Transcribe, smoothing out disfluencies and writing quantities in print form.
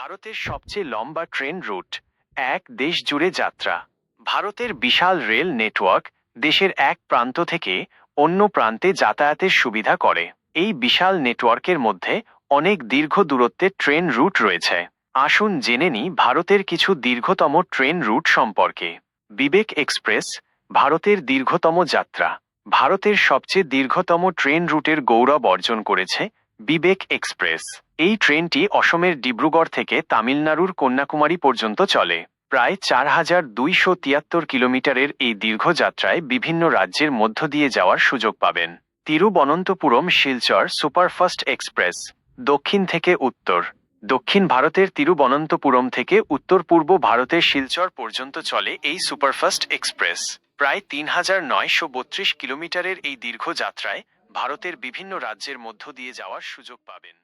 ভারতের সবচেয়ে লম্বা ট্রেন রুট। এক দেশ জুড়ে যাত্রা। ভারতের বিশাল রেল নেটওয়ার্ক দেশের এক প্রান্ত থেকে অন্য প্রান্তে যাতায়াতের সুবিধা করে। এই বিশাল নেটওয়ার্কের মধ্যে অনেক দীর্ঘ দূরত্বের ট্রেন রুট রয়েছে। আসুন জেনে নিই ভারতের কিছু দীর্ঘতম ট্রেন রুট সম্পর্কে। বিবেক এক্সপ্রেস, ভারতের দীর্ঘতম যাত্রা। ভারতের সবচেয়ে দীর্ঘতম ট্রেন রুটের গৌরব অর্জন করেছে বিবেক এক্সপ্রেস। এই ট্রেনটি অসমের ডিব্রুগড় থেকে তামিলনাড়ুর কন্যাকুমারী পর্যন্ত চলে। প্রায় 4273 কিলোমিটারের এই দীর্ঘ যাত্রায় বিভিন্ন রাজ্যের মধ্য দিয়ে যাওয়ার সুযোগ পাবেন। তিরুবনন্তপুরম শিলচর সুপারফাস্ট এক্সপ্রেস, দক্ষিণ থেকে উত্তর। দক্ষিণ ভারতের তিরুবনন্তপুরম থেকে উত্তর পূর্ব ভারতের শিলচর পর্যন্ত চলে এই সুপারফাস্ট এক্সপ্রেস। প্রায় 3932 কিলোমিটারের এই দীর্ঘ যাত্রায় ভারতের বিভিন্ন রাজ্যের মধ্য দিয়ে যাওয়ার সুযোগ পাবেন।